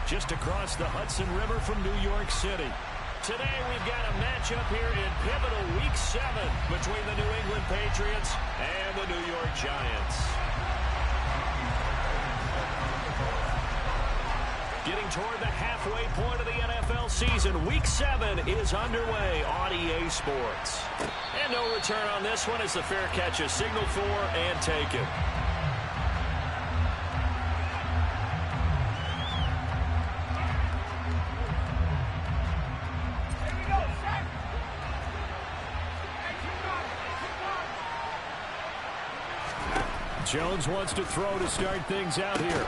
just across the Hudson River from New York City. Today we've got a matchup here in pivotal Week 7 between the New England Patriots and the New York Giants. Getting toward the halfway point of the NFL season, Week 7 is underway on EA Sports. And no return on this one as the fair catch is signaled for and taken. Jones wants to throw to start things out here.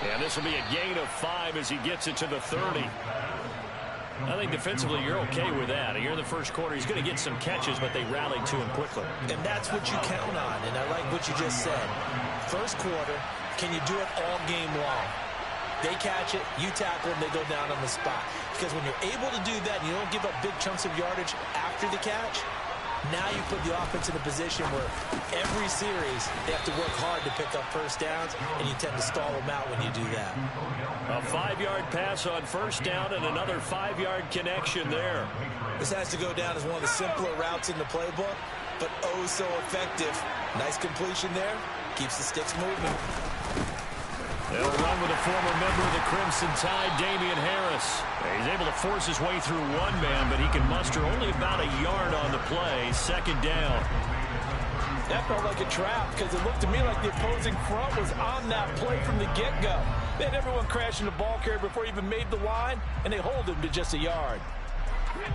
And this will be a gain of 5 as he gets it to the 30. I think defensively you're okay with that. Here in the first quarter, he's going to get some catches, but they rallied to him quickly. And that's what you count on, and I like what you just said. First quarter, can you do it all game long? They catch it, you tackle them, they go down on the spot. Because when you're able to do that and you don't give up big chunks of yardage after the catch, now you put the offense in a position where every series they have to work hard to pick up first downs, and you tend to stall them out when you do that. A 5-yard pass on first down and another 5-yard connection there. This has to go down as one of the simpler routes in the playbook, but oh so effective. Nice completion there. Keeps the sticks moving. They'll run with a former member of the Crimson Tide, Damian Harris. He's able to force his way through one man, but he can muster only about a yard on the play. Second down. That felt like a trap because it looked to me like the opposing front was on that play from the get-go. They had everyone crashing the ball carrier before he even made the line, and they hold him to just a yard.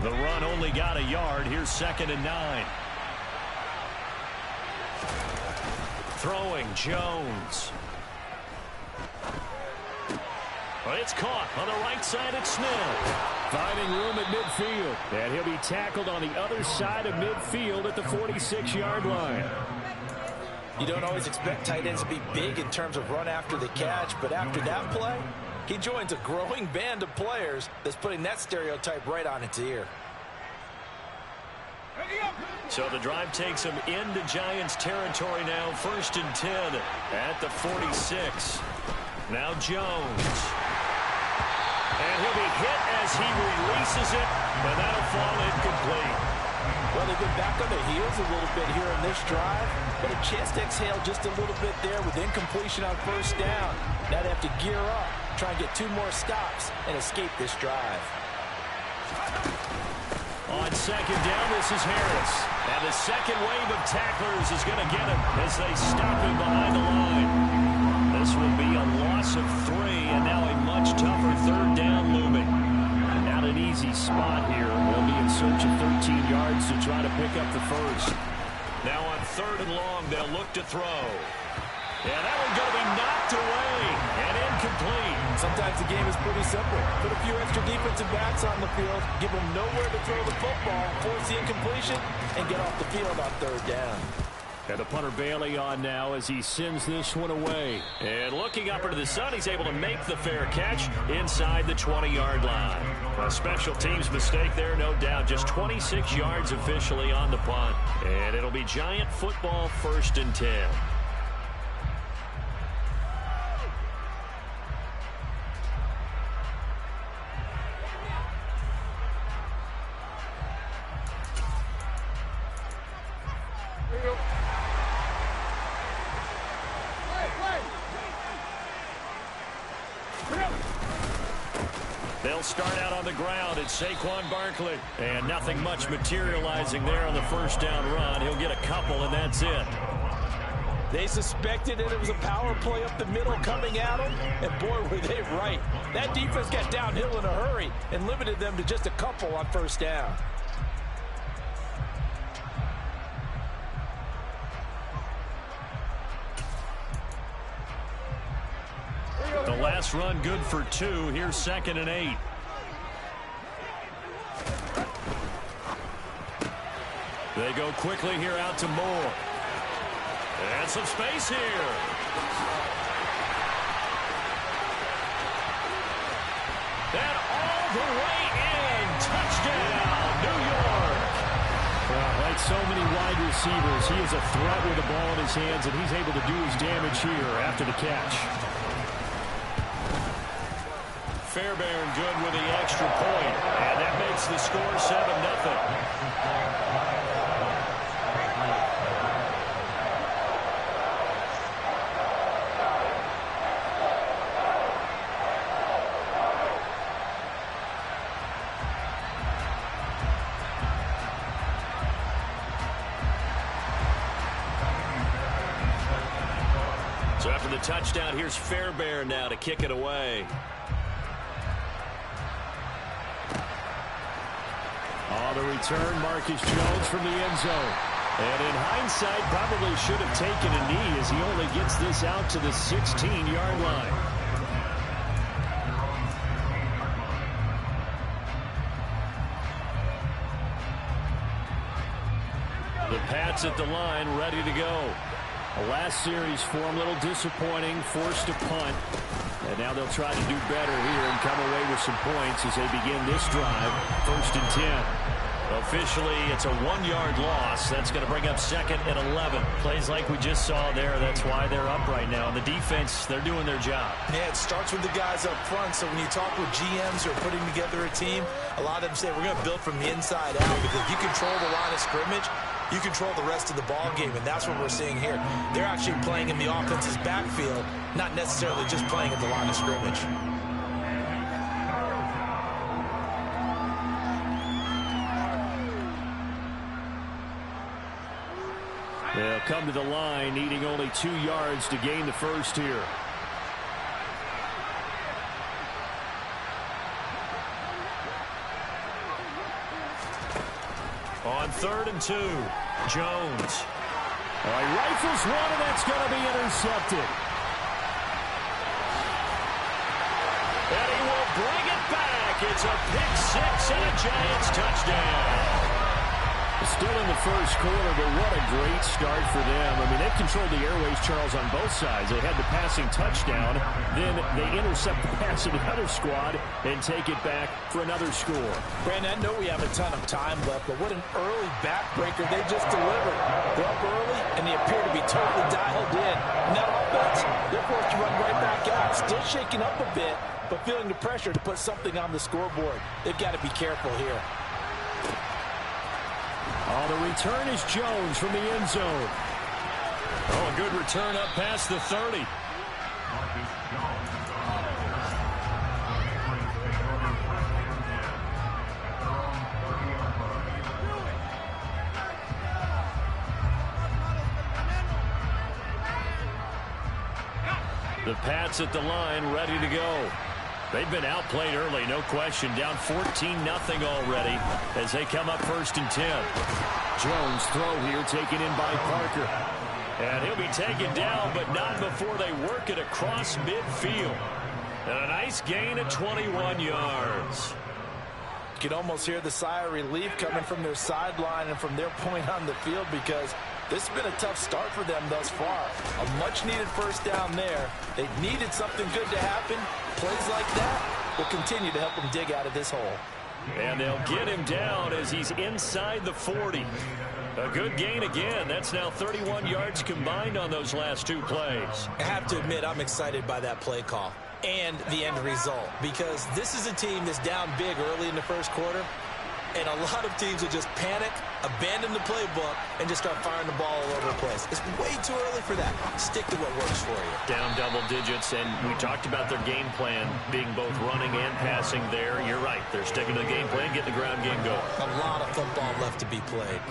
The run only got a yard. Here's 2nd and 9. Throwing Jones. Well, it's caught on the right side at Smith. Finding room at midfield. And he'll be tackled on the other side of midfield at the 46-yard line. You don't always expect tight ends to be big in terms of run after the catch, but after that play, he joins a growing band of players that's putting that stereotype right on its ear. So the drive takes him into Giants territory now. 1st and 10 at the 46. Now Jones. And he'll be hit as he releases it, and that'll fall incomplete. Well, they've been back on their heels a little bit here on this drive, but a chance to exhale just a little bit there with incompletion on first down. Now they have to gear up, try and get 2 more stops, and escape this drive. On second down, this is Harris. And the second wave of tacklers is going to get him as they stop him behind the line. This will be a loss of 3, and now a much tougher 3rd down looming. Not an easy spot here. They'll be in search of 13 yards to try to pick up the first. Now on 3rd and long, they'll look to throw. And that one's going to be knocked away and incomplete. Sometimes the game is pretty simple. Put a few extra defensive backs on the field, give them nowhere to throw the football, force the incompletion, and get off the field on 3rd down. And the punter Bailey on now as he sends this one away. And looking up into the sun, he's able to make the fair catch inside the 20-yard line. A special teams mistake there, no doubt. Just 26 yards officially on the punt. And it'll be Giant football 1st and 10. They'll start out on the ground. It's Saquon Barkley. And nothing much materializing there on the first down run. He'll get a couple, and that's it. They suspected that it was a power play up the middle coming at them, and boy, were they right. That defense got downhill in a hurry and limited them to just a couple on first down. The last run good for 2. Here's 2nd and 8. They go quickly here out to Moore. And some space here. And all the way in. Touchdown, New York. Like so many wide receivers, he is a threat with the ball in his hands, and he's able to do his damage here after the catch. Fairbairn good with the extra point, and that makes the score 7-0. So after the touchdown, here's Fairbairn now to kick it away. On the return, Marcus Jones from the end zone. And in hindsight, probably should have taken a knee as he only gets this out to the 16-yard line. The Pats at the line, ready to go. The last series for them, a little disappointing, forced to punt. And now they'll try to do better here and come away with some points as they begin this drive. 1st and 10. Officially, it's a 1-yard loss. That's going to bring up 2nd and 11. Plays like we just saw there. That's why they're up right now. The defense, they're doing their job. Yeah, it starts with the guys up front. So when you talk with GMs who are putting together a team, a lot of them say we're going to build from the inside out, because if you control the line of scrimmage, you control the rest of the ball game, and that's what we're seeing here. They're actually playing in the offense's backfield, not necessarily just playing at the line of scrimmage. They'll come to the line, needing only 2 yards to gain the first here. On 3rd and 2, Jones. All right, rifles one, and that's going to be intercepted. And he will bring it back. It's a pick six and a Giants touchdown. Still in the first quarter, but what a great start for them. I mean, they've controlled the airways, Charles, on both sides. They had the passing touchdown. Then they intercept the pass of the other squad and take it back for another score. Brandon, I know we have a ton of time left, but what an early backbreaker they just delivered. They're up early, and they appear to be totally dialed in. Now offense, they're forced to run right back out. Still shaking up a bit, but feeling the pressure to put something on the scoreboard. They've got to be careful here. Oh, the return is Jones from the end zone. Oh, a good return up past the 30. The Pats at the line, ready to go. They've been outplayed early, no question. Down 14-0 already as they come up 1st and 10. Jones throw here taken in by Parker. And he'll be taken down, but not before they work it across midfield. And a nice gain of 21 yards. You can almost hear the sigh of relief coming from their sideline and from their point on the field, because this has been a tough start for them thus far. A much-needed first down there. They needed something good to happen. Plays like that will continue to help them dig out of this hole. And they'll get him down as he's inside the 40. A good gain again. That's now 31 yards combined on those last 2 plays. I have to admit, I'm excited by that play call and the end result, because this is a team that's down big early in the first quarter, and a lot of teams will just panic, abandon the playbook, and just start firing the ball all over the place. It's way too early for that. Stick to what works for you. Down double digits, and we talked about their game plan being both running and passing there. You're right. They're sticking to the game plan, getting the ground game going. A lot of football left to be played.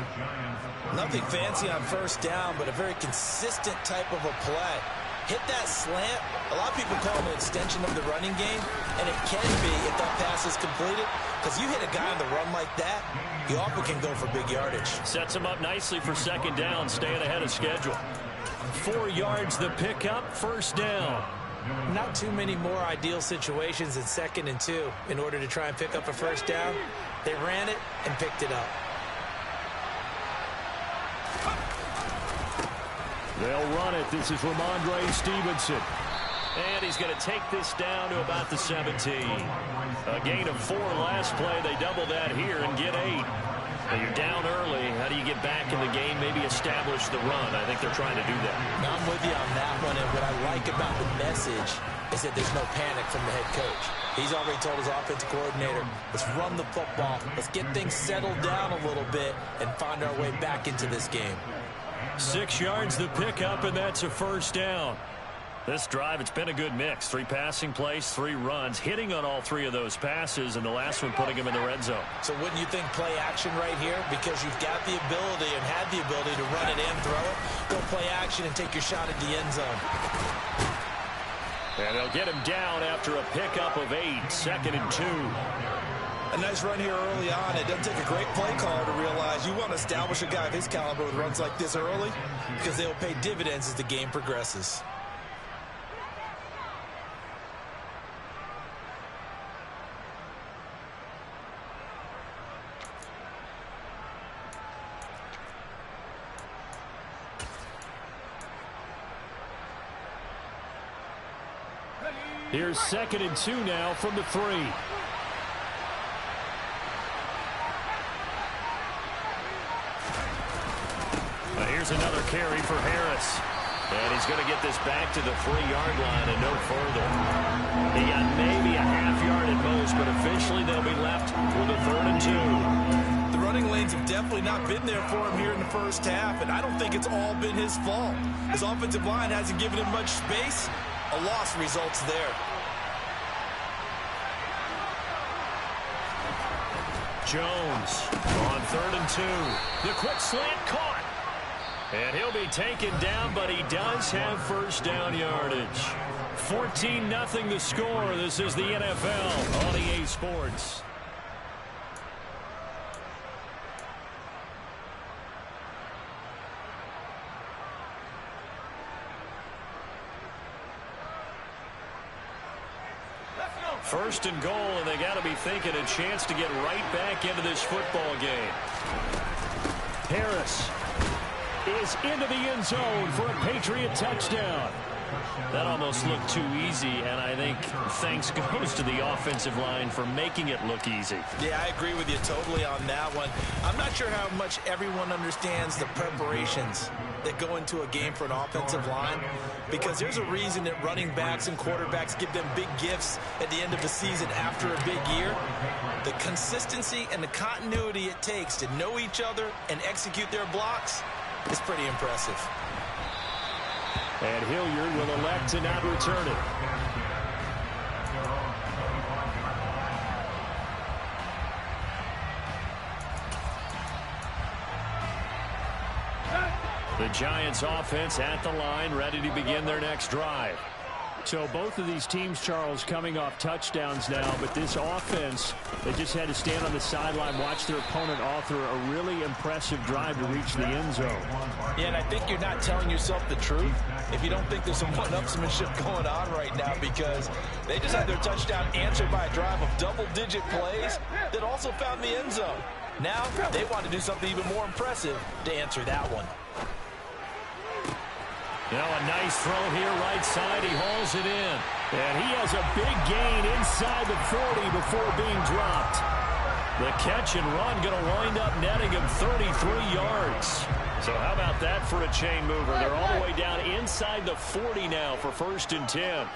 Nothing fancy on first down, but a very consistent type of a play. Hit that slant. A lot of people call it an extension of the running game, and it can be if that pass is completed, because you hit a guy on the run like that, he often can go for big yardage. Sets him up nicely for 2nd down, staying ahead of schedule. 4 yards the pickup, 1st down. Not too many more ideal situations in 2nd and 2 in order to try and pick up a 1st down. They ran it and picked it up. They'll run it. This is Ramondre Stevenson. And he's going to take this down to about the 17. A gain of 4 last play. They double that here and get 8. Now you're down early. How do you get back in the game, maybe establish the run? I think they're trying to do that. Now, I'm with you on that one, and what I like about the message is that there's no panic from the head coach. He's already told his offensive coordinator, let's run the football, let's get things settled down a little bit and find our way back into this game. 6 yards the pickup, and that's a first down. This drive, it's been a good mix. 3 passing plays, 3 runs, hitting on all 3 of those passes, and the last one putting him in the red zone. So wouldn't you think play action right here? Because you've got the ability and had the ability to run it and throw it. Go play action and take your shot at the end zone. And they'll get him down after a pickup of 8, 2nd and 2. A nice run here early on. It doesn't take a great play caller to realize you want to establish a guy of his caliber with runs like this early because they will pay dividends as the game progresses. Here's 2nd and 2 now from the 3. Here's another carry for Harris. And he's going to get this back to the 3-yard line and no further. He got maybe a half yard at most, but officially they'll be left with a 3rd and 2. The running lanes have definitely not been there for him here in the first half, and I don't think it's all been his fault. His offensive line hasn't given him much space. A loss results there. Jones on 3rd and 2. The quick slant caught. And he'll be taken down, but he does have first down yardage. 14-0 the score. This is the NFL on EA Sports. First and goal, and they got to be thinking a chance to get right back into this football game. Harris is into the end zone for a Patriot touchdown. That almost looked too easy, and I think thanks goes to the offensive line for making it look easy. Yeah, I agree with you totally on that one. I'm not sure how much everyone understands the preparations that go into a game for an offensive line, because there's a reason that running backs and quarterbacks give them big gifts at the end of the season after a big year. The consistency and the continuity it takes to know each other and execute their blocks is pretty impressive. And Hilliard will elect to not return it. The Giants offense at the line, ready to begin their next drive. So both of these teams, Charles, coming off touchdowns now, but this offense, they just had to stand on the sideline, watch their opponent author a really impressive drive to reach the end zone. Yeah, and I think you're not telling yourself the truth if you don't think there's some one-upsmanship going on right now, because they just had their touchdown answered by a drive of double-digit plays that also found the end zone. Now they want to do something even more impressive to answer that one. Now a nice throw here right side. He hauls it in. And he has a big gain inside the 40 before being dropped. The catch and run going to wind up netting him 33 yards. So how about that for a chain mover? They're all the way down inside the 40 now for 1st and 10.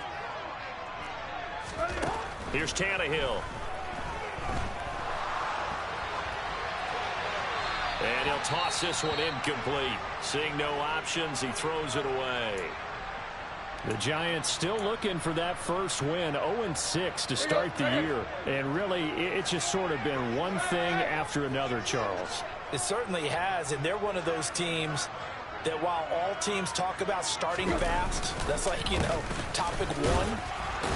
Here's Tannehill. And he'll toss this one incomplete. Seeing no options, he throws it away. The Giants still looking for that first win, 0-6 to start the year. And really, it's just sort of been one thing after another, Charles. It certainly has, and they're one of those teams that while all teams talk about starting fast, that's like, topic one,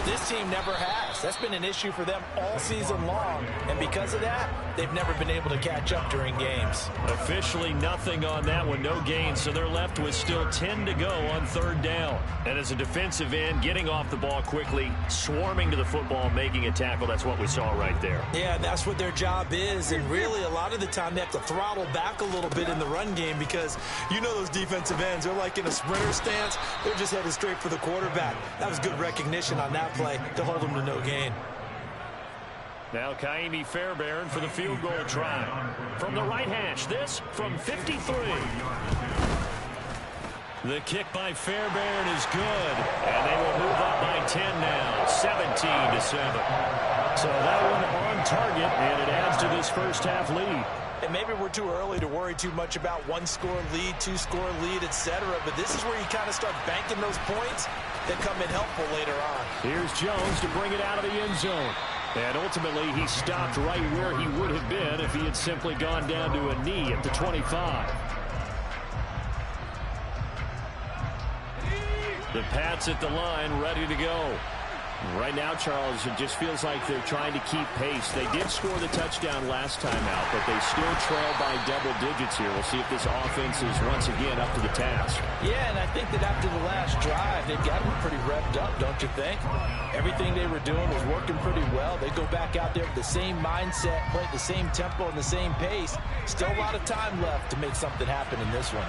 this team never has. That's been an issue for them all season long, and because of that, they've never been able to catch up during games. Officially nothing on that one, no gain, so they're left with still 10 to go on 3rd down. And as a defensive end, getting off the ball quickly, swarming to the football, making a tackle, that's what we saw right there. Yeah, that's what their job is, and really a lot of the time they have to throttle back a little bit in the run game, because those defensive ends, they're like in a sprinter stance, they're just headed straight for the quarterback. That was good recognition on that play to hold them to no gain. Now Kaimi Fairbairn for the field goal try. From the right hash, this from 53. The kick by Fairbairn is good, and they will move up by 10 now, 17-7. So that one on target, and it adds to this first half lead. And maybe we're too early to worry too much about one-score lead, two-score lead, etc. But this is where you kind of start banking those points that come in helpful later on. Here's Jones to bring it out of the end zone. And ultimately, he stopped right where he would have been if he had simply gone down to a knee at the 25. The Pats at the line, ready to go. Right now, Charles, it just feels like they're trying to keep pace. They did score the touchdown last time out, but they still trail by double digits here. We'll see if this offense is once again up to the task. Yeah, and I think that after the last drive, they've got them pretty revved up, don't you think? Everything they were doing was working pretty well. They go back out there with the same mindset, play at the same tempo and the same pace. Still a lot of time left to make something happen in this one.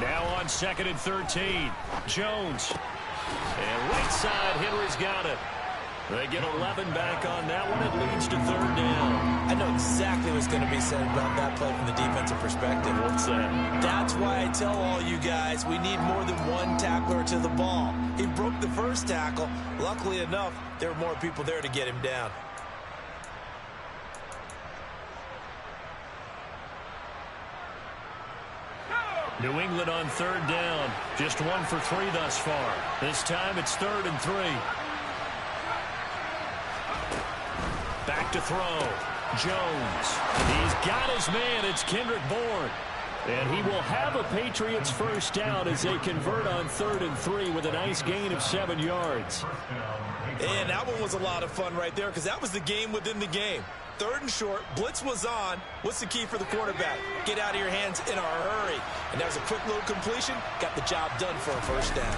Now on 2nd and 13, Jones. And right side, Henry's got it. They get 11 back on that one. It leads to 3rd down. I know exactly what's going to be said about that play from the defensive perspective. What's that? That's why I tell all you guys we need more than one tackler to the ball. He broke the first tackle. Luckily enough, there were more people there to get him down. New England on 3rd down. Just 1 for 3 thus far. This time it's 3rd and 3. Back to throw. Jones. He's got his man. It's Kendrick Bourne. And he will have a Patriots first down as they convert on 3rd and 3 with a nice gain of 7 yards. And that one was a lot of fun right there because that was the game within the game. 3rd and short, blitz was on. What's the key for the quarterback? Get out of your hands in a hurry. And that was a quick little completion. Got the job done for a first down.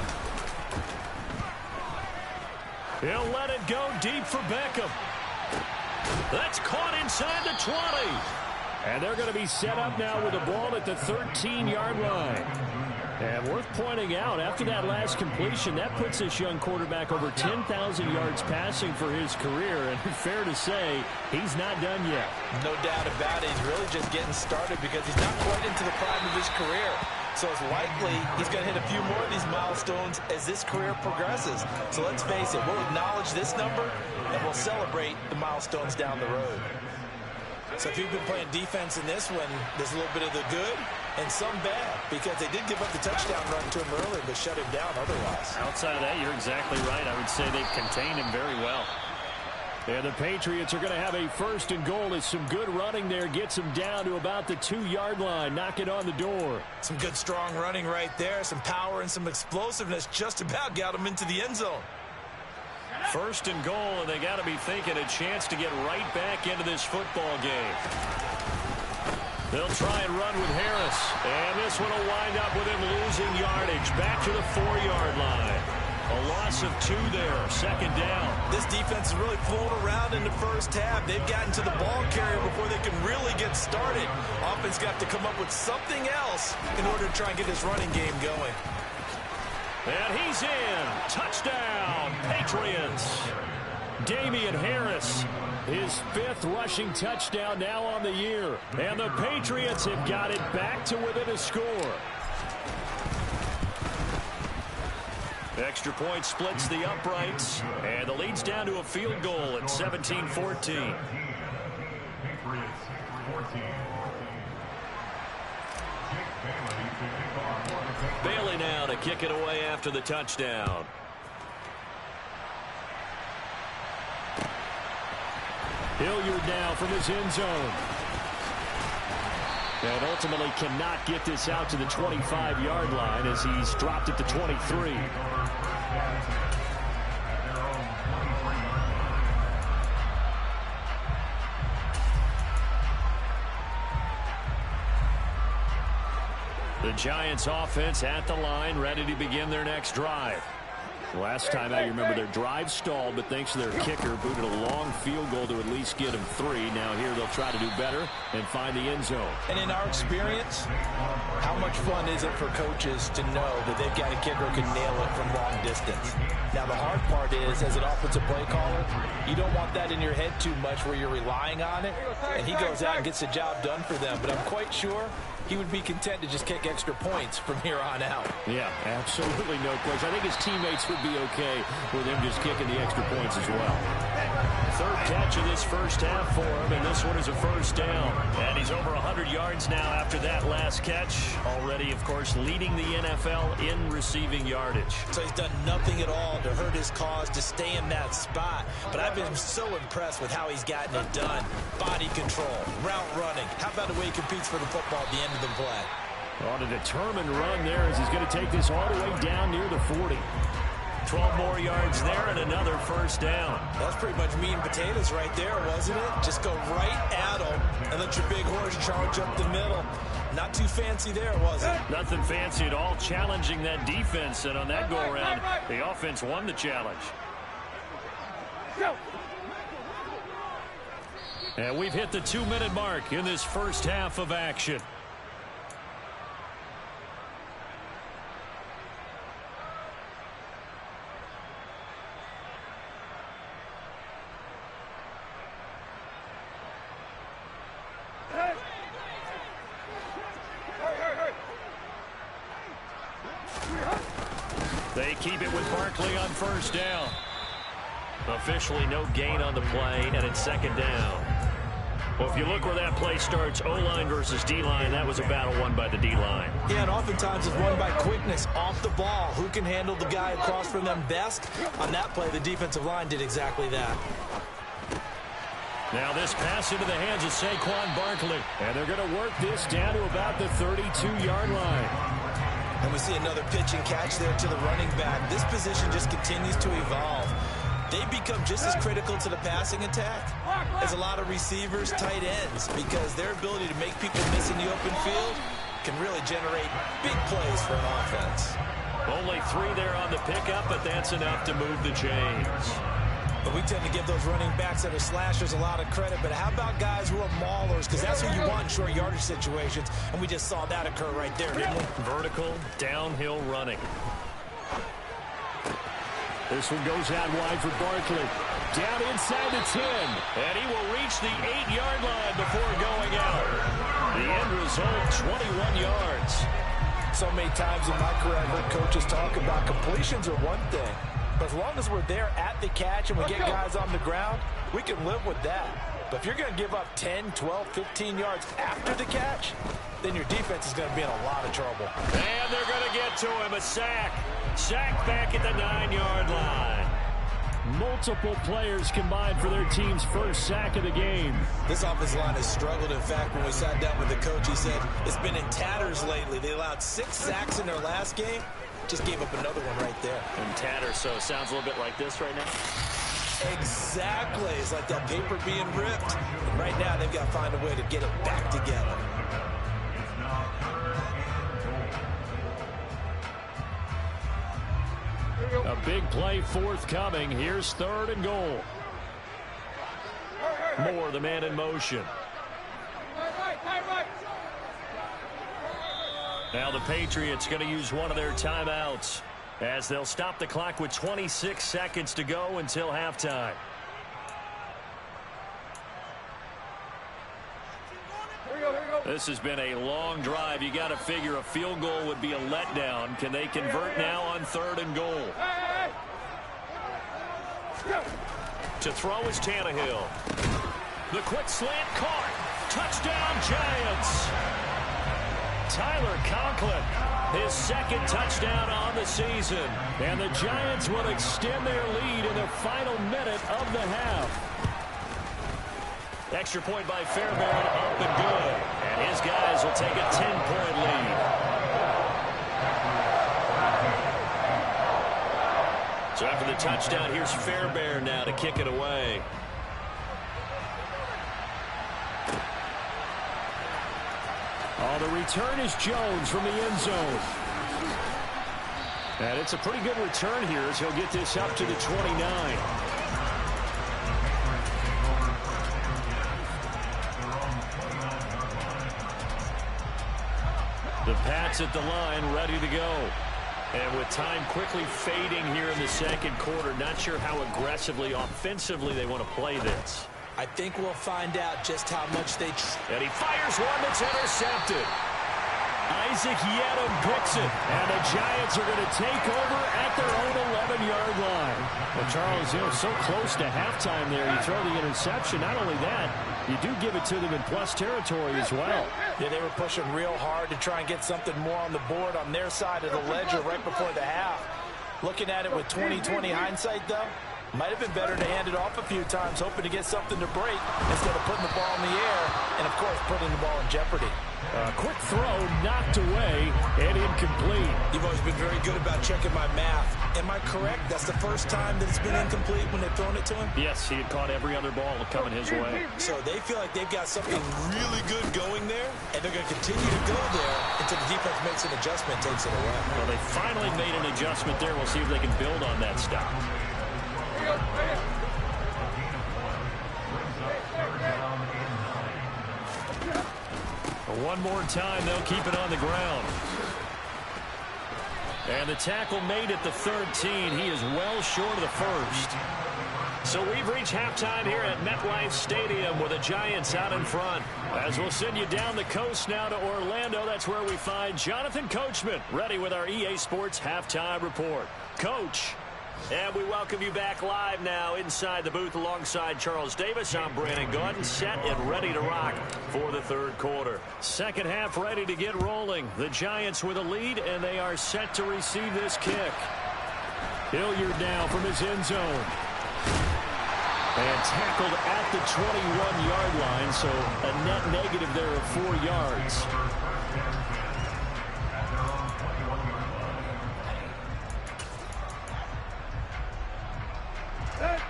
He'll let it go deep for Beckham. That's caught inside the 20. And they're going to be set up now with the ball at the 13-yard line. And worth pointing out, after that last completion, that puts this young quarterback over 10,000 yards passing for his career. And fair to say, he's not done yet. No doubt about it. He's really just getting started because he's not quite into the prime of his career. So it's likely he's going to hit a few more of these milestones as this career progresses. So let's face it, we'll acknowledge this number and we'll celebrate the milestones down the road. So if you've been playing defense in this one, there's a little bit of the good and some bad because they did give up the touchdown run to him earlier but shut him down otherwise. Outside of that, you're exactly right. I would say they've contained him very well. And the Patriots are going to have a 1st and goal as some good running there gets them down to about the 2-yard line. Knock it on the door. Some good strong running right there. Some power and some explosiveness just about got them into the end zone. 1st and goal, and they got to be thinking a chance to get right back into this football game. They'll try and run with Harris, and this one will wind up with him losing yardage back to the 4-yard line. A loss of 2 there, 2nd down. This defense is really flown around in the first half. They've gotten to the ball carrier before they can really get started. Offense got to come up with something else in order to try and get this running game going. And he's in. Touchdown, Patriots. Damian Harris, his 5th rushing touchdown now on the year. And the Patriots have got it back to within a score. Extra point splits the uprights. And the lead's down to a field goal at 17-14. Bailey now to kick it away after the touchdown. Hilliard now from his end zone. And ultimately cannot get this out to the 25-yard line as he's dropped at the 23. The Giants offense at the line, ready to begin their next drive. Last time out, you remember their drive stalled, but thanks to their kicker, booted a long field goal to at least get them 3. Now here they'll try to do better and find the end zone. And in our experience, how much fun is it for coaches to know that they've got a kicker who can nail it from long distance? Now the hard part is, as an offensive play caller, you don't want that in your head too much where you're relying on it, and he goes out and gets the job done for them. But I'm quite sure he would be content to just kick extra points from here on out. Yeah, absolutely no question. I think his teammates would be okay with him just kicking the extra points as well. Third catch of this first half for him, and this one is a first down. And he's over 100 yards now after that last catch. Already, of course, leading the NFL in receiving yardage. So he's done nothing at all to hurt his cause, to stay in that spot. But I've been so impressed with how he's gotten it done. Body control, route running. How about the way he competes for the football at the end of the play? On a determined run there as he's going to take this all the way down near the 40. 12 more yards there and another first down. That's pretty much meat and potatoes right there, wasn't it? Just go right at him and let your big horse charge up the middle. Not too fancy there, was it? Nothing fancy at all, challenging that defense. And on that go-around, the offense won the challenge. And we've hit the 2-minute mark in this first half of action. They keep it with Barkley on first down. Officially no gain on the play, and it's second down. Well, if you look where that play starts, O-line versus D-line, that was a battle won by the D-line. Yeah, and oftentimes it's won by quickness off the ball. Who can handle the guy across from them best? On that play, the defensive line did exactly that. Now this pass into the hands of Saquon Barkley. And they're going to work this down to about the 32-yard line. And we see another pitch and catch there to the running back. This position just continues to evolve. They become just as critical to the passing attack as a lot of receivers, tight ends, because their ability to make people miss in the open field can really generate big plays for an offense. Only 3 there on the pickup, but that's enough to move the chains. But we tend to give those running backs that are slashers a lot of credit. But how about guys who are maulers? Because that's who you want in short yardage situations. And we just saw that occur right there, didn't we? Vertical, downhill running. This one goes out wide for Barkley. Down inside the 10. And he will reach the 8-yard line before going out. The end result, 21 yards. So many times in my career, I've heard coaches talk about completions are one thing. But as long as we're there at the catch and we get guys on the ground, we can live with that. But if you're going to give up 10, 12, 15 yards after the catch, then your defense is going to be in a lot of trouble. And they're going to get to him, a sack. Sack back at the 9-yard line. Multiple players combined for their team's first sack of the game. This offensive line has struggled. In fact, when we sat down with the coach, he said it's been in tatters lately. They allowed 6 sacks in their last game. Just gave up another one right there. In tatters, so it sounds a little bit like this right now. Exactly. It's like that paper being ripped. And right now, they've got to find a way to get it back together. A big play forthcoming. Here's 3rd and goal. Moore, the man in motion. Now the Patriots going to use one of their timeouts as they'll stop the clock with 26 seconds to go until halftime. This has been a long drive. You got to figure a field goal would be a letdown. Can they convert now on 3rd and goal? To throw is Tannehill. The quick slant caught. Touchdown Giants. Tyler Conklin, his 2nd touchdown on the season. And the Giants will extend their lead in the final minute of the half. Extra point by Fairbairn, up and good. And his guys will take a 10-point lead. So after the touchdown, here's Fairbairn now to kick it away. Oh, the return is Jones from the end zone. And it's a pretty good return here as he'll get this up to the 29. The Pats at the line, ready to go. And with time quickly fading here in the second quarter, not sure how aggressively, offensively they want to play this. I think we'll find out just how much they... And he fires one that's intercepted. Isaac Yedem picks it, and the Giants are going to take over at their own 11-yard line. Well, Charles, so close to halftime there. You throw the interception. Not only that, you do give it to them in plus territory as well. Yeah, they were pushing real hard to try and get something more on the board on their side of the ledger right before the half. Looking at it with 20/20 hindsight, though, might have been better to hand it off a few times, hoping to get something to break instead of putting the ball in the air and, of course, putting the ball in jeopardy. Quick throw, knocked away, and incomplete. You've always been very good about checking my math. Am I correct? That's the first time that it's been incomplete when they've thrown it to him? Yes, he had caught every other ball coming his way. So they feel like they've got something really good going there, and they're going to continue to go there until the defense makes an adjustment, takes it away. Well, they finally made an adjustment there. We'll see if they can build on that stop. One more time, they'll keep it on the ground. And the tackle made at the 13. He is well short of the first. So we've reached halftime here at MetLife Stadium with the Giants out in front. As we'll send you down the coast now to Orlando, that's where we find Jonathan Coachman ready with our EA Sports Halftime Report. Coach. And we welcome you back live now inside the booth alongside Charles Davis. I'm Brandon Gaudin, set and ready to rock for the third quarter. Second half ready to get rolling. The Giants with a lead, and they are set to receive this kick. Hilliard now from his end zone. And tackled at the 21-yard line, so a net negative there of 4 yards.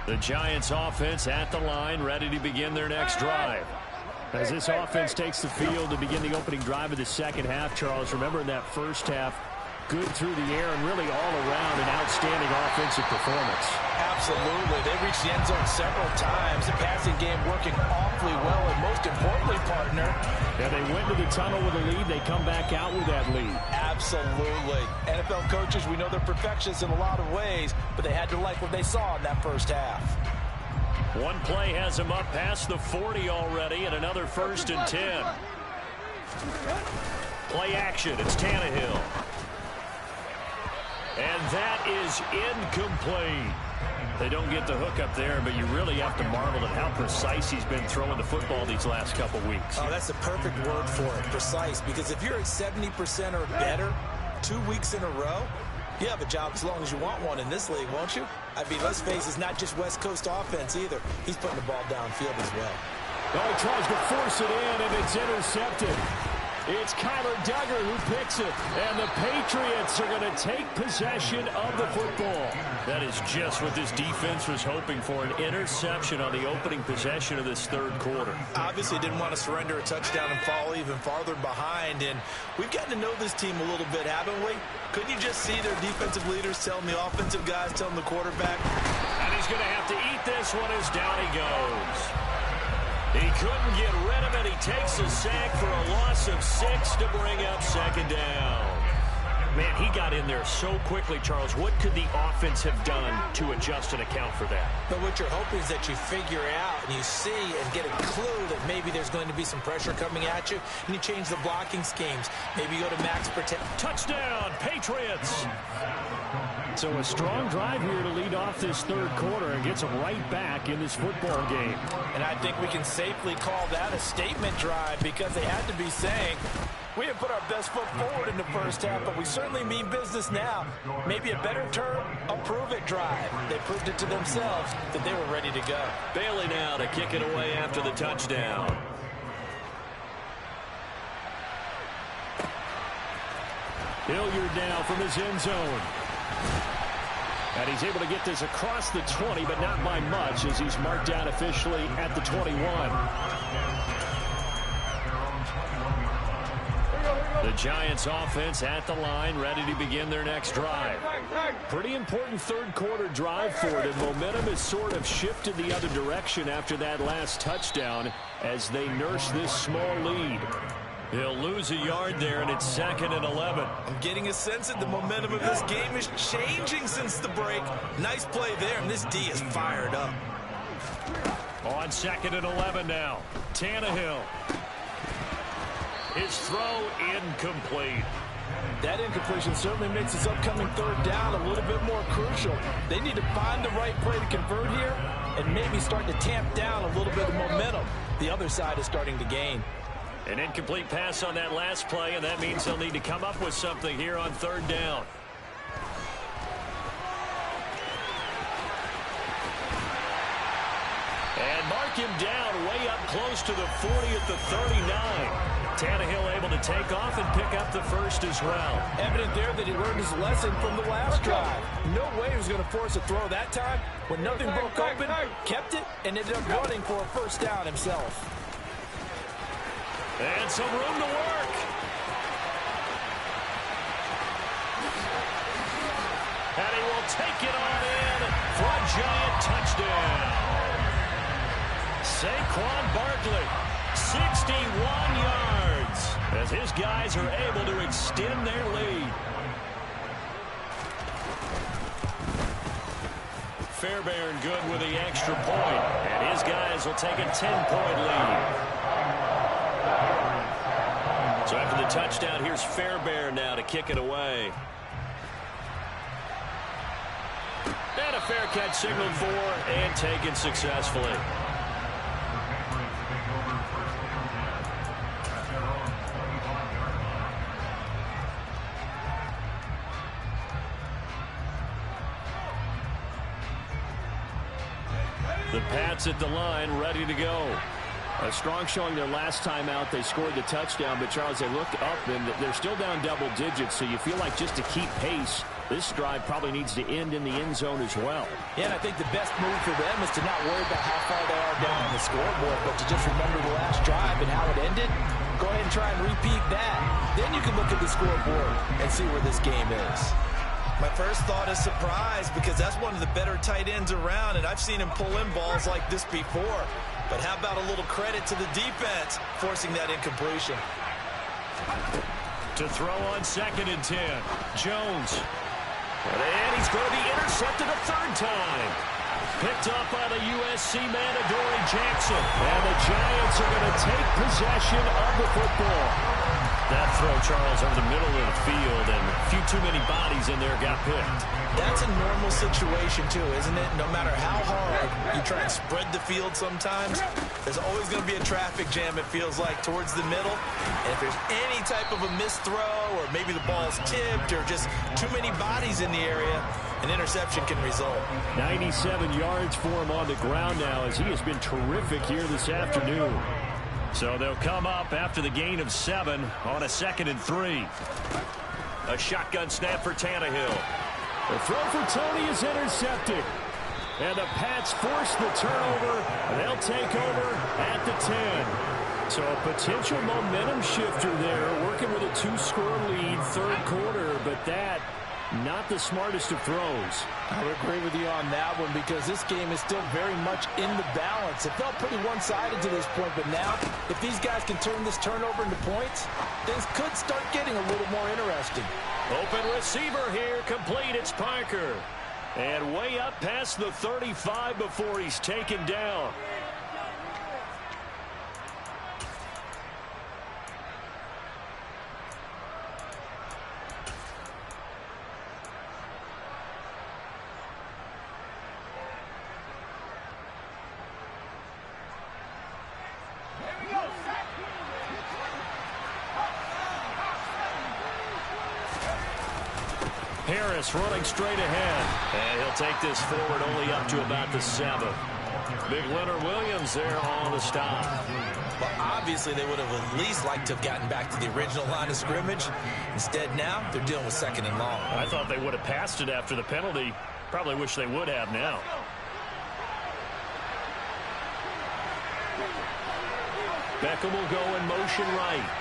The Giants offense at the line, ready to begin their next drive. As this offense takes the field to begin the opening drive of the second half, Charles, remember in that first half, good through the air and really all around an outstanding offensive performance. Absolutely. They reached the end zone several times. The passing game working awfully well, and most importantly, partner. Yeah, they went to the tunnel with a lead. They come back out with that lead. Absolutely. NFL coaches, we know they're perfectionists in a lot of ways, but they had to like what they saw in that first half. One play has them up past the 40 already, and another 1st and 10. Play action. It's Tannehill. And that is incomplete. They don't get the hook up there, but you really have to marvel at how precise he's been throwing the football these last couple weeks. Oh, that's the perfect word for it, precise, because if you're at 70% or better 2 weeks in a row, you have a job as long as you want one in this league, won't you? I mean, let's face it, it's not just West Coast offense either. He's putting the ball downfield as well. Oh, he tries to force it in, and it's intercepted. It's Kyler Duggar who picks it, and the Patriots are going to take possession of the football. That is just what this defense was hoping for, an interception on the opening possession of this third quarter. Obviously didn't want to surrender a touchdown and fall even farther behind, and we've gotten to know this team a little bit, haven't we? Couldn't you just see their defensive leaders telling the offensive guys, telling the quarterback? And he's going to have to eat this one as down he goes. He couldn't get rid of it. He takes a sack for a loss of 6 to bring up second down. Man, he got in there so quickly, Charles. What could the offense have done to adjust and account for that? But what you're hoping is that you figure out and you see and get a clue that maybe there's going to be some pressure coming at you, and you change the blocking schemes. Maybe you go to max protect. Touchdown, Patriots! So a strong drive here to lead off this third quarter and gets them right back in this football game. And I think we can safely call that a statement drive because they had to be saying, we have put our best foot forward in the first half, but we certainly mean business now. Maybe a better term, a prove-it drive. They proved it to themselves that they were ready to go. Bailey now to kick it away after the touchdown. Hilliard now from his end zone. And he's able to get this across the 20, but not by much as he's marked down officially at the 21. The Giants offense at the line, ready to begin their next drive. Pretty important third quarter drive for them. Momentum has sort of shifted the other direction after that last touchdown as they nurse this small lead. He'll lose a yard there, and it's 2nd and 11. I'm getting a sense that the momentum of this game is changing since the break. Nice play there, and this D is fired up. On 2nd and 11 now. Tannehill. His throw incomplete. That incompletion certainly makes this upcoming third down a little bit more crucial. They need to find the right play to convert here and maybe start to tamp down a little bit of momentum. The other side is starting to gain. An incomplete pass on that last play, and that means they'll need to come up with something here on third down. And mark him down way up close to the 40 at the 39. Tannehill able to take off and pick up the first as well. Evident there that he learned his lesson from the last drive. No way he was going to force a throw that time. When nothing broke open, kept it, and ended up running for a first down himself. And some room to work. And he will take it on in for a Giant touchdown. Saquon Barkley, 61 yards, as his guys are able to extend their lead. Fairbairn good with the extra point, and his guys will take a 10-point lead. So after the touchdown, here's Fairbairn now to kick it away. And a fair catch signaled for and taken successfully. The Pats at the line, ready to go. A strong showing their last time out. They scored the touchdown, but Charles, they look up and they're still down double digits, so you feel like just to keep pace, this drive probably needs to end in the end zone as well. Yeah, and I think the best move for them is to not worry about how far they are down on the scoreboard, but to just remember the last drive and how it ended. Go ahead and try and repeat that. Then you can look at the scoreboard and see where this game is. My first thought is surprise, because that's one of the better tight ends around, and I've seen him pull in balls like this before. But how about a little credit to the defense forcing that incompletion? To throw on 2nd and 10. Jones. And he's going to be intercepted a third time. Picked up by the USC man, Adoree Jackson. And the Giants are going to take possession of the football. That throw, Charles, over the middle of the field, and a few too many bodies in there got picked. That's a normal situation, too, isn't it? No matter how hard you try and spread the field sometimes, there's always going to be a traffic jam, it feels like, towards the middle. And if there's any type of a missed throw, or maybe the ball's tipped, or just too many bodies in the area, an interception can result. 97 yards for him on the ground now, as he has been terrific here this afternoon. So they'll come up after the gain of 7 on a 2nd and 3. A shotgun snap for Tannehill. The throw for Tony is intercepted. And the Pats force the turnover. They'll take over at the 10. So a potential momentum shifter there, working with a 2-score lead, third quarter, but that not the smartest of throws. I would agree with you on that one, because this game is still very much in the balance. It felt pretty one-sided to this point, but now, if these guys can turn this turnover into points, things could start getting a little more interesting. Open receiver here, complete, it's Parker. And way up past the 35 before he's taken down. Harris running straight ahead. And he'll take this forward only up to about the 7. Big Leonard Williams there on the stop. Well, obviously they would have at least liked to have gotten back to the original line of scrimmage. Instead now, they're dealing with 2nd and long. I thought they would have passed it after the penalty. Probably wish they would have now. Beckham will go in motion right.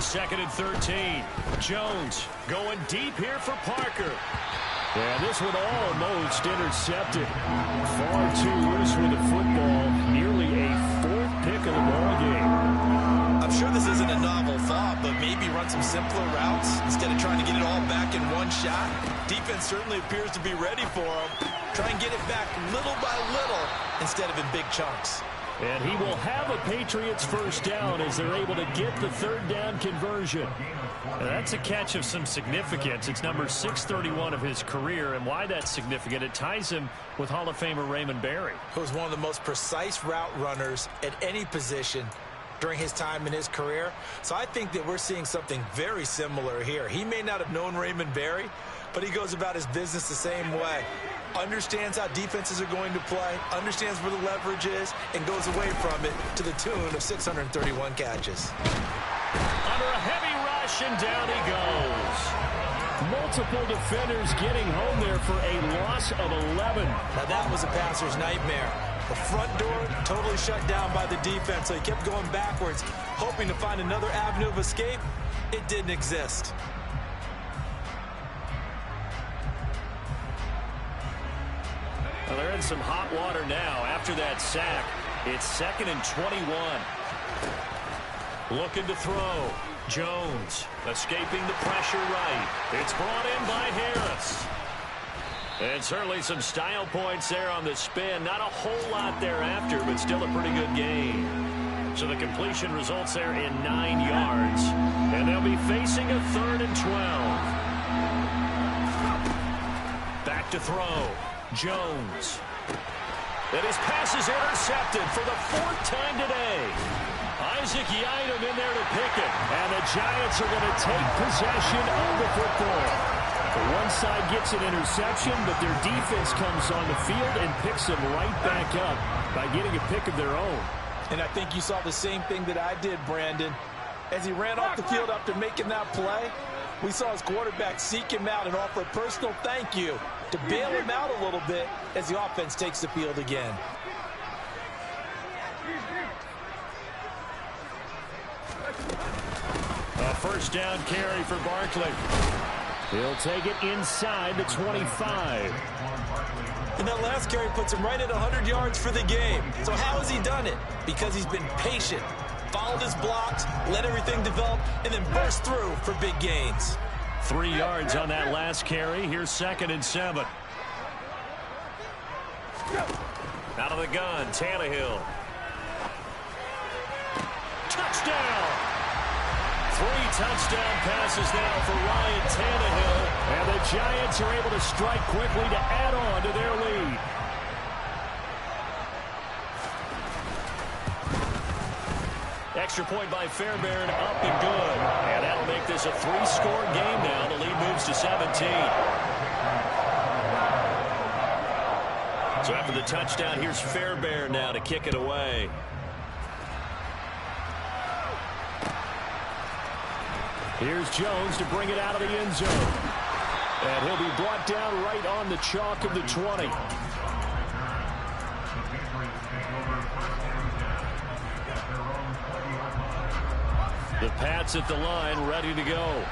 2nd and 13. Jones going deep here for Parker. And this one almost intercepted. Far too loose with the football. Nearly a 4th pick of the ball game. I'm sure this isn't a novel thought, but maybe run some simpler routes instead of trying to get it all back in one shot. Defense certainly appears to be ready for him. Try and get it back little by little instead of in big chunks. And he will have a Patriots first down as they're able to get the 3rd down conversion. Now that's a catch of some significance. It's number 631 of his career, and why that's significant, it ties him with Hall of Famer Raymond Berry. Who was one of the most precise route runners at any position during his time in his career. So I think that we're seeing something very similar here. He may not have known Raymond Berry, but he goes about his business the same way. Understands how defenses are going to play, understands where the leverage is, and goes away from it to the tune of 631 catches. Under a heavy rush, and down he goes. Multiple defenders getting home there for a loss of 11. Now that was a passer's nightmare. The front door totally shut down by the defense, so he kept going backwards, hoping to find another avenue of escape. It didn't exist. Well, they're in some hot water now after that sack. It's 2nd and 21. Looking to throw. Jones escaping the pressure right. It's brought in by Harris. And certainly some style points there on the spin. Not a whole lot thereafter, but still a pretty good game. So the completion results there in 9 yards. And they'll be facing a 3rd and 12. Back to throw. Jones. And his pass is intercepted for the 4th time today. Isaac Yiadom in there to pick it. And the Giants are going to take possession of the football. The one side gets an interception, but their defense comes on the field and picks them right back up by getting a pick of their own. And I think you saw the same thing that I did, Brandon. As he ran off the field after making that play, we saw his quarterback seek him out and offer a personal thank you to bail him out a little bit as the offense takes the field again. A 1st down carry for Barkley. He'll take it inside the 25. And that last carry puts him right at 100 yards for the game. So how has he done it? Because he's been patient, followed his blocks, let everything develop, and then burst through for big gains. 3 yards on that last carry. Here's 2nd and 7. Out of the gun, Tannehill. Touchdown! 3 touchdown passes now for Ryan Tannehill. And the Giants are able to strike quickly to add on to their lead. Extra point by Fairbairn, up and good. And that'll make this a 3-score game now. The lead moves to 17. So after the touchdown, here's Fairbairn now to kick it away. Here's Jones to bring it out of the end zone. And he'll be brought down right on the chalk of the 20. The Pats at the line, ready to go.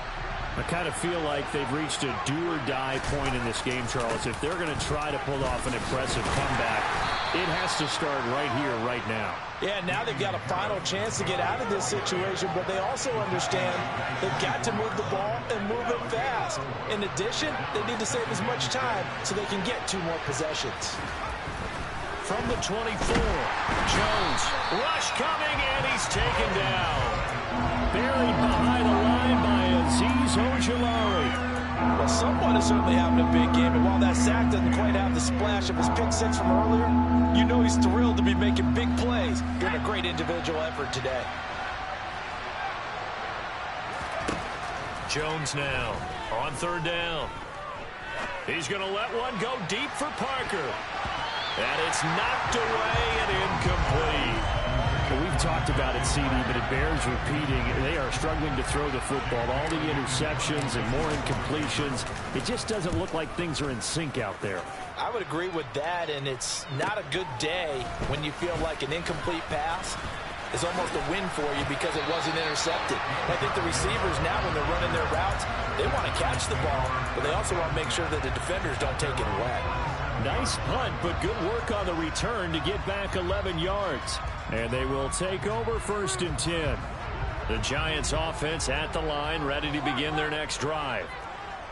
I kind of feel like they've reached a do-or-die point in this game, Charles. If they're going to try to pull off an impressive comeback, it has to start right here, right now. Yeah, now they've got a final chance to get out of this situation, but they also understand they've got to move the ball and move it fast. In addition, they need to save as much time so they can get 2 more possessions. From the 24, Jones, rush coming, and he's taken down. Buried behind the line by Azeez Ojulari. Well, someone is certainly having a big game, and while that sack doesn't quite have the splash of his pick six from earlier, you know he's thrilled to be making big plays during a great individual effort today. Jones now on 3rd down. He's going to let one go deep for Parker. And it's knocked away and incomplete. Well, we've talked about it, CD, but it bears repeating. They are struggling to throw the football. All the interceptions and more incompletions. It just doesn't look like things are in sync out there. I would agree with that, and it's not a good day when you feel like an incomplete pass is almost a win for you because it wasn't intercepted. I think the receivers now, when they're running their routes, they want to catch the ball, but they also want to make sure that the defenders don't take it away. Nice punt, but good work on the return to get back 11 yards. And they will take over 1st and 10. The Giants offense at the line, ready to begin their next drive.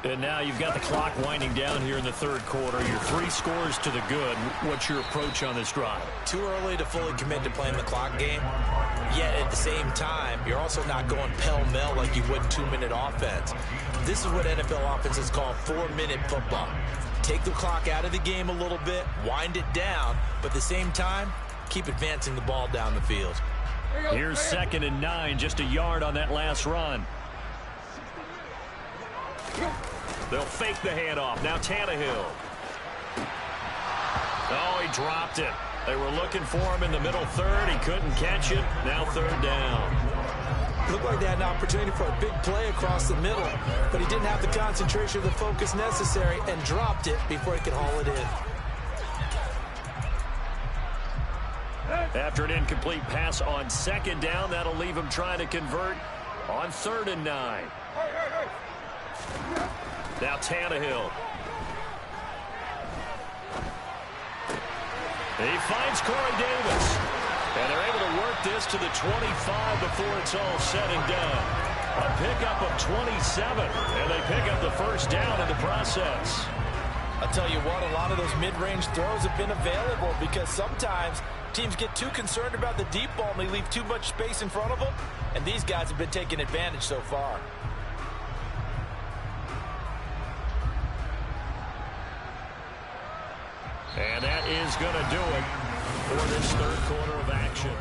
And now you've got the clock winding down here in the 3rd quarter. Your 3 scores to the good. What's your approach on this drive? Too early to fully commit to playing the clock game. Yet at the same time, you're also not going pell-mell like you would in 2-minute offense. This is what NFL offenses call 4-minute football. Take the clock out of the game a little bit, wind it down, but at the same time, keep advancing the ball down the field. Here's 2nd and 9, just a yard on that last run. They'll fake the handoff. Now Tannehill. Oh, he dropped it. They were looking for him in the middle 3rd. He couldn't catch it. Now 3rd down. Looked like they had an opportunity for a big play across the middle, but he didn't have the concentration or the focus necessary and dropped it before he could haul it in. After an incomplete pass on 2nd down, that'll leave him trying to convert on 3rd and 9. Now Tannehill. He finds Corey Davis. And they're able to work this to the 25 before it's all said and done. A pickup of 27. And they pick up the 1st down in the process. I'll tell you what, a lot of those mid-range throws have been available because sometimes teams get too concerned about the deep ball and they leave too much space in front of them. And these guys have been taking advantage so far. And that is going to do it for this 3rd quarter of action.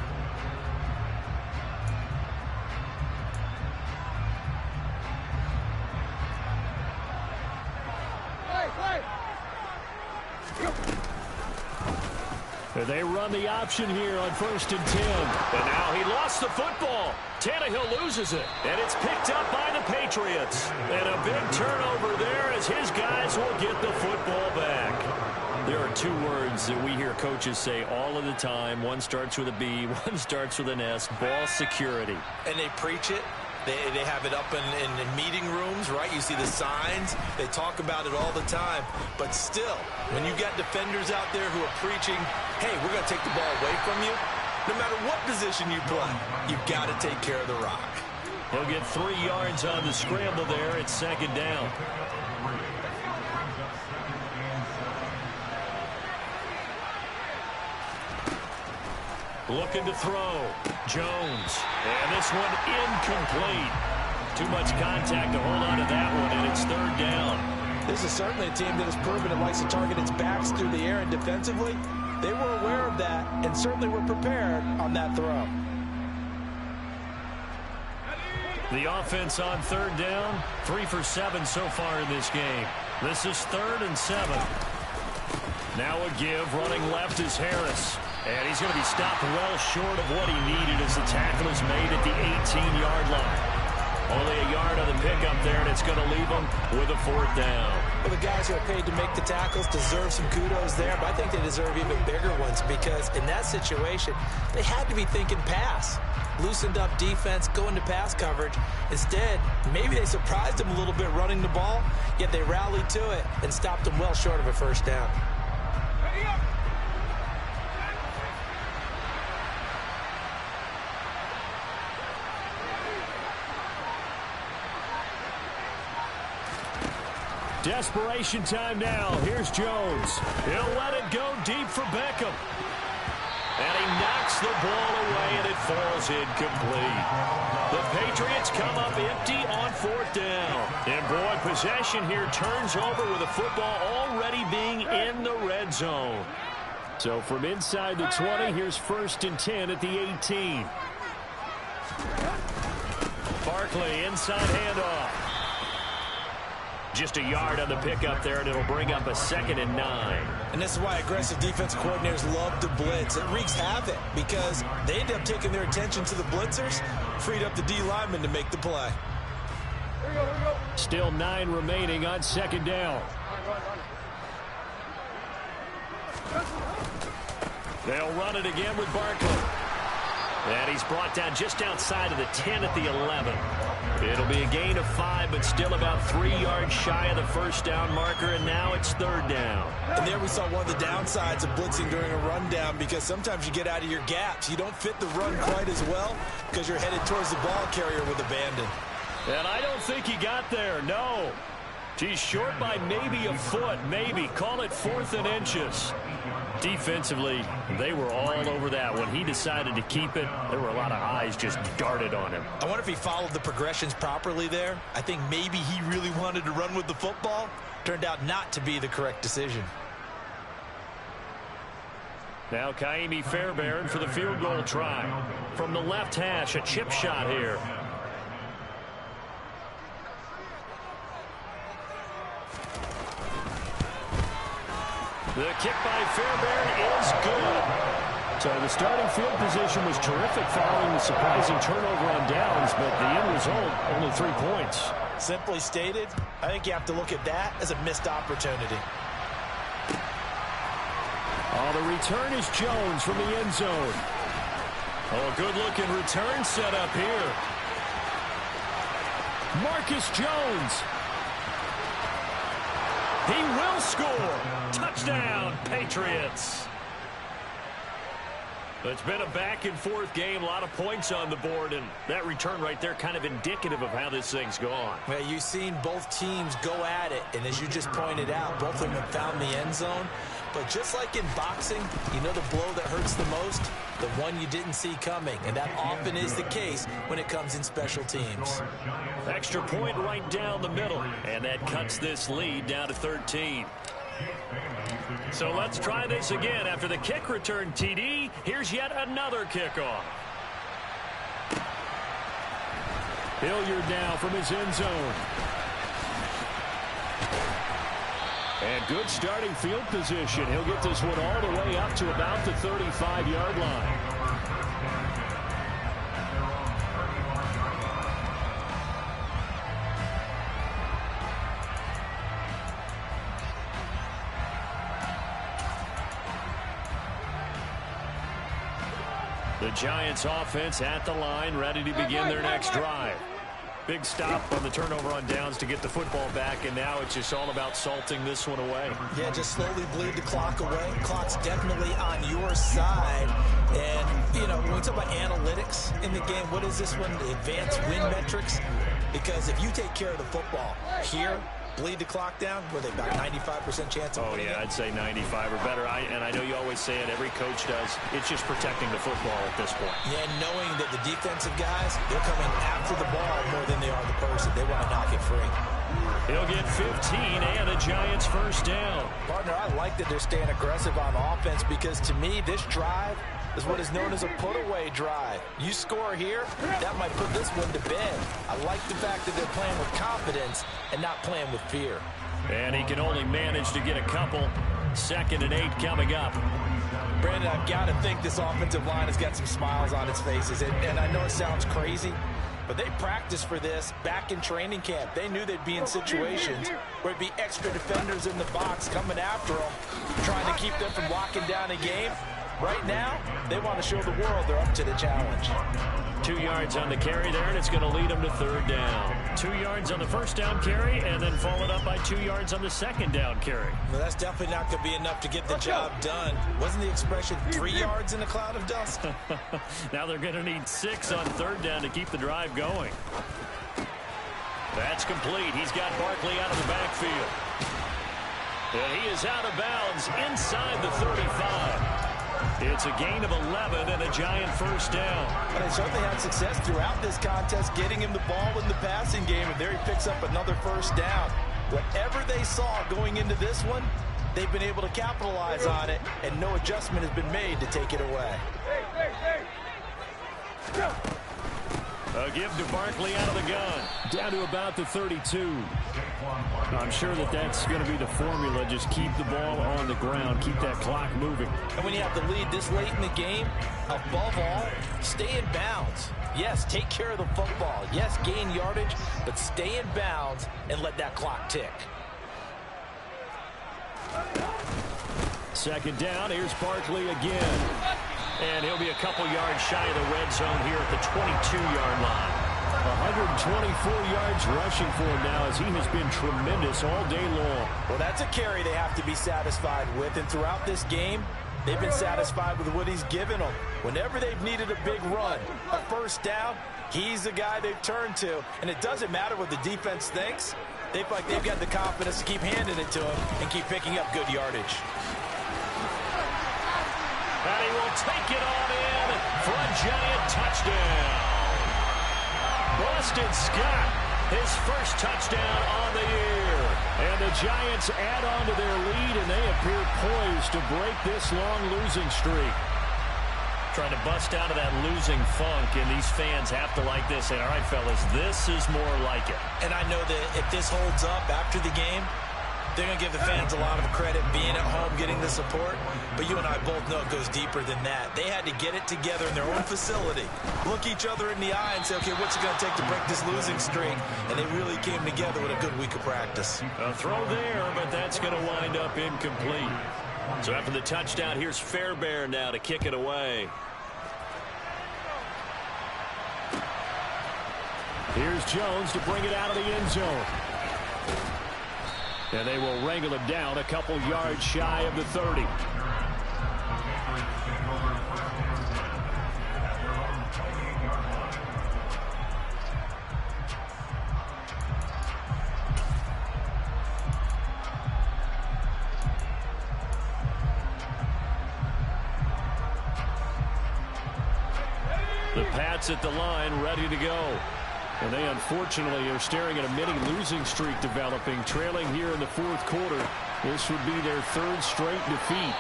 They run the option here on 1st and 10. And now he lost the football. Tannehill loses it. And it's picked up by the Patriots. And a big turnover there as his guys will get the football back. There are 2 words that we hear coaches say all of the time. One starts with a B, one starts with an S. Ball security. And they preach it. They have it up in meeting rooms, right? You see the signs. They talk about it all the time. But still, when you got defenders out there who are preaching, hey, we're going to take the ball away from you, no matter what position you play, you've got to take care of the rock. He'll get 3 yards on the scramble there. It's 2nd down. Looking to throw. Jones. And this one incomplete. Too much contact to hold on to that one, and it's 3rd down. This is certainly a team that has proven it likes to target its backs through the air and defensively. They were aware of that and certainly were prepared on that throw. The offense on 3rd down, 3 for 7 so far in this game. This is 3rd and 7. Now a give, running left is Harris. And he's going to be stopped well short of what he needed as the tackle is made at the 18-yard line. Only a yard on the pickup there, and it's going to leave him with a 4th down. Well, the guys who are paid to make the tackles deserve some kudos there, but I think they deserve even bigger ones because in that situation, they had to be thinking pass. Loosened up defense, going to pass coverage. Instead, maybe they surprised him a little bit running the ball, yet they rallied to it and stopped him well short of a 1st down. Desperation time now. Here's Jones. He'll let it go deep for Beckham. And he knocks the ball away, and it falls incomplete. The Patriots come up empty on 4th down. And, boy, possession here turns over with the football already being in the red zone. So from inside the 20, here's 1st and 10 at the 18. Barkley, inside handoff. Just a yard on the pickup there, and it'll bring up a 2nd and 9. And this is why aggressive defensive coordinators love to blitz. It wreaks havoc because they end up taking their attention to the blitzers, freed up the D lineman to make the play. Still 9 remaining on 2nd down. They'll run it again with Barkley. And he's brought down just outside of the 10 at the 11. It'll be a gain of 5, but still about 3 yards shy of the first down marker, and now it's third down. And there we saw one of the downsides of blitzing during a rundown, because sometimes you get out of your gaps. You don't fit the run quite as well because you're headed towards the ball carrier with abandon. And I don't think he got there, no. He's short by maybe a foot, maybe. Call it 4th and inches. Defensively, they were all over that. When he decided to keep it, there were a lot of eyes just darted on him. I wonder if he followed the progressions properly there. I think maybe he really wanted to run with the football. Turned out not to be the correct decision. Now Kaimi Fairbairn for the field goal try. From the left hash, a chip shot here. The kick by Fairbairn is good. So the starting field position was terrific following the surprising turnover on downs, but the end result, only 3 points. Simply stated, I think you have to look at that as a missed opportunity. Oh, the return is Jones from the end zone. Oh, a good-looking return set up here. Marcus Jones. He will score. Touchdown, Patriots. It's been a back-and-forth game, a lot of points on the board, and that return right there kind of indicative of how this thing's gone. Well, you've seen both teams go at it, and as you just pointed out, both of them have found the end zone. But just like in boxing, you know the blow that hurts the most? The one you didn't see coming, and that often is the case when it comes in special teams. Extra point right down the middle, and that cuts this lead down to 13. So let's try this again. After the kick return TD, here's yet another kickoff. Hilliard now from his end zone. And good starting field position. He'll get this one all the way up to about the 35-yard line. The Giants offense at the line, ready to begin their next drive. Big stop on the turnover on downs to get the football back, and now it's just all about salting this one away. Yeah, just slowly bleed the clock away. Clock's definitely on your side. And, you know, when we talk about analytics in the game, what is this one? The advanced win metrics? Because if you take care of the football here, bleed the clock down, were they about 95% chance of winning? Oh, yeah, I'd say 95 or better. And I know you always say it, every coach does. It's just protecting the football at this point. Yeah, knowing that the defensive guys, they're coming after the ball more than they are the person. They want to knock it free. He'll get 15 and a Giants first down. Partner, I like that they're staying aggressive on offense because to me, this drive is what is known as a put-away drive. You score here, that might put this one to bed. I like the fact that they're playing with confidence and not playing with fear. And he can only manage to get a couple. 2nd and 8 coming up. Brandon, I've got to think this offensive line has got some smiles on its faces. And I know it sounds crazy, but they practiced for this back in training camp. They knew they'd be in situations where it'd be extra defenders in the box coming after them, trying to keep them from locking down a game. Right now, they want to show the world they're up to the challenge. 2 yards on the carry there, and it's going to lead them to 3rd down. 2 yards on the first down carry, and then followed up by 2 yards on the 2nd down carry. Well, that's definitely not going to be enough to get the job done. Wasn't the expression 3 yards in a cloud of dust? Now they're going to need 6 on 3rd down to keep the drive going. That's complete. He's got Barkley out of the backfield. And he is out of bounds inside the 35. It's a gain of 11 and a Giant first down. But they certainly had success throughout this contest, getting him the ball in the passing game, and there he picks up another first down. Whatever they saw going into this one, they've been able to capitalize on it, and no adjustment has been made to take it away. A give to Barkley out of the gun. Down to about the 32. I'm sure that that's going to be the formula. Just keep the ball on the ground. Keep that clock moving. And when you have the lead this late in the game, above all, stay in bounds. Yes, take care of the football. Yes, gain yardage, but stay in bounds and let that clock tick. 2nd down. Here's Barkley again. And he'll be a couple yards shy of the red zone here at the 22-yard line. 124 yards rushing for him now as he has been tremendous all day long. Well, that's a carry they have to be satisfied with. And throughout this game, they've been satisfied with what he's given them. Whenever they've needed a big run, a first down, he's the guy they've turned to. And it doesn't matter what the defense thinks. They feel like they've got the confidence to keep handing it to him and keep picking up good yardage. And he will take it on in for a giant touchdown. Boston Scott, his first touchdown on the year. And the Giants add on to their lead, and they appear poised to break this long losing streak. Trying to bust out of that losing funk, and these fans have to like this. And all right, fellas, this is more like it. And I know that if this holds up after the game, they're going to give the fans a lot of credit being at home, getting the support. But you and I both know it goes deeper than that. They had to get it together in their own facility, look each other in the eye and say, okay, what's it going to take to break this losing streak? And they really came together with a good week of practice. A throw there, but that's going to wind up incomplete. So after the touchdown, here's Fairbairn now to kick it away. Here's Jones to bring it out of the end zone. And they will wrangle him down a couple yards shy of the 30. The Pats at the line, ready to go. And they unfortunately are staring at a mini losing streak developing, trailing here in the fourth quarter. This would be their third straight defeat.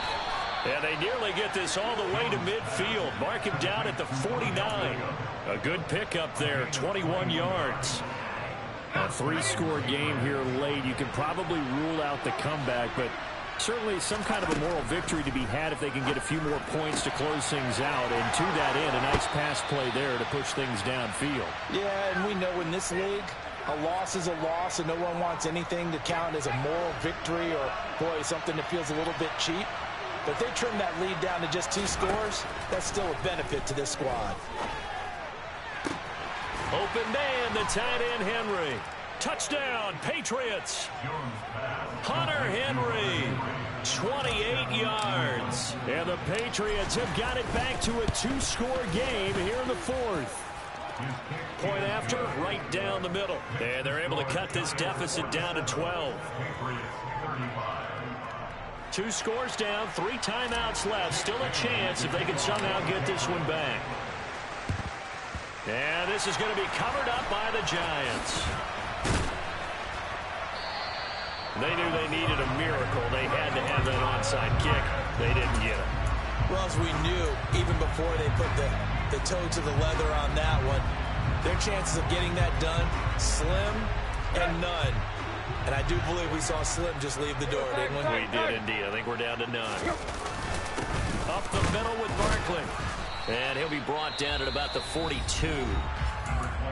And they nearly get this all the way to midfield. Mark him down at the 49. A good pickup there, 21 yards. A three-score game here late. You can probably rule out the comeback, but certainly some kind of a moral victory to be had if they can get a few more points to close things out. And to that end, a nice pass play there to push things downfield. Yeah, and we know in this league, a loss is a loss, and no one wants anything to count as a moral victory or, boy, something that feels a little bit cheap. But if they trim that lead down to just 2 scores, that's still a benefit to this squad. Open man, the tight end Henry. Touchdown, Patriots. Hunter Henry, 28 yards. And the Patriots have got it back to a 2-score game here in the fourth. Point after, right down the middle. And they're able to cut this deficit down to 12. 2 scores down, 3 timeouts left. Still a chance if they can somehow get this one back. And this is going to be covered up by the Giants. They knew they needed a miracle. They had to have that onside kick. They didn't get it. Well, as we knew, even before they put the toe to the leather on that one, their chances of getting that done, slim and none. And I do believe we saw Slim just leave the door, didn't we? We did indeed. I think we're down to none. Up the middle with Barkley. And he'll be brought down at about the 42.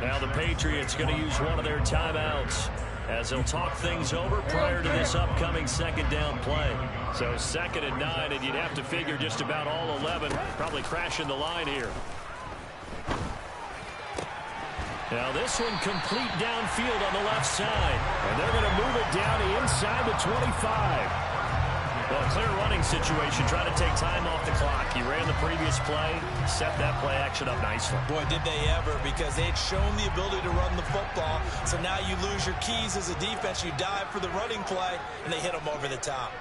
Now the Patriots going to use one of their timeouts as they'll talk things over prior to this upcoming second down play. So 2nd and 9, and you'd have to figure just about all 11 probably crashing the line here. Now this one complete downfield on the left side. And they're going to move it down inside the 25. Well, clear running situation, trying to take time off the clock. He ran the previous play, set that play action up nicely. Boy, did they ever, because they had shown the ability to run the football. So now you lose your keys as a defense. You dive for the running play, and they hit them over the top.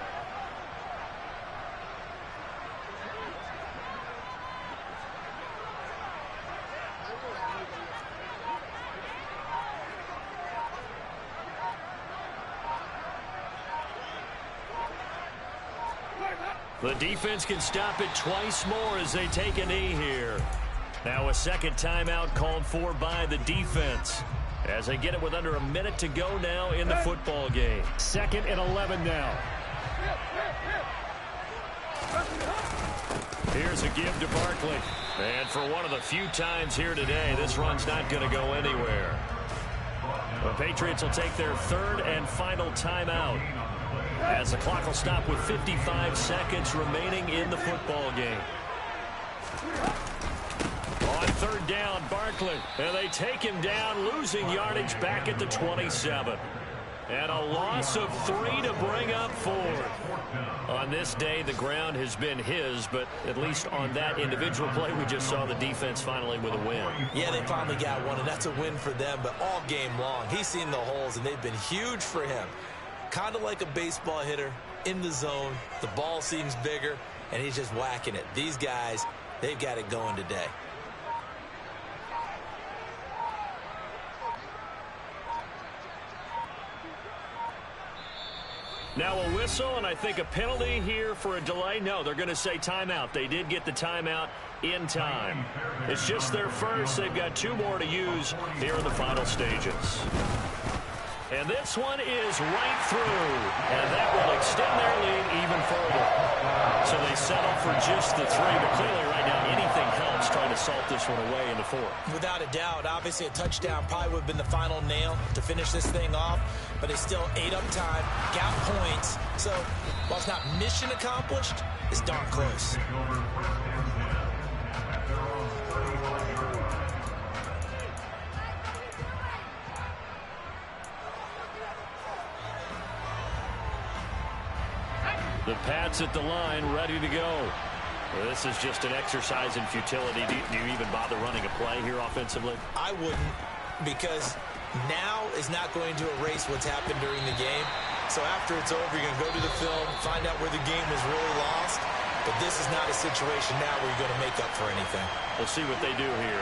The defense can stop it twice more as they take a knee here. Now a second timeout called for by the defense as they get it with under a minute to go now in the football game. 2nd and 11 now. Here's a give to Barkley. And for one of the few times here today, this run's not going to go anywhere. The Patriots will take their 3rd and final timeout, as the clock will stop with 55 seconds remaining in the football game. On third down, Barkley. And they take him down, losing yardage back at the 27. And a loss of 3 to bring up 4. On this day, the ground has been his, but at least on that individual play, we just saw the defense finally with a win. Yeah, they finally got one, and that's a win for them, but all game long, he's seen the holes, and they've been huge for him. Kind of like a baseball hitter in the zone. The ball seems bigger, and he's just whacking it. These guys, they've got it going today. Now a whistle, and I think a penalty here for a delay. No, they're going to say timeout. They did get the timeout in time. It's just their first. They've got 2 more to use here in the final stages. And this one is right through, and that will extend their lead even further. So they settle for just the 3, but clearly right now anything helps trying to salt this one away in the 4th. Without a doubt, obviously a touchdown probably would have been the final nail to finish this thing off, but it's still ate up time, got points. So while it's not mission accomplished, it's darn close. The Pats at the line, ready to go. Well, this is just an exercise in futility. Do you even bother running a play here offensively? I wouldn't, because now is not going to erase what's happened during the game. So after it's over, you're going to go to the film, find out where the game was really lost. But this is not a situation now where you're going to make up for anything. We'll see what they do here.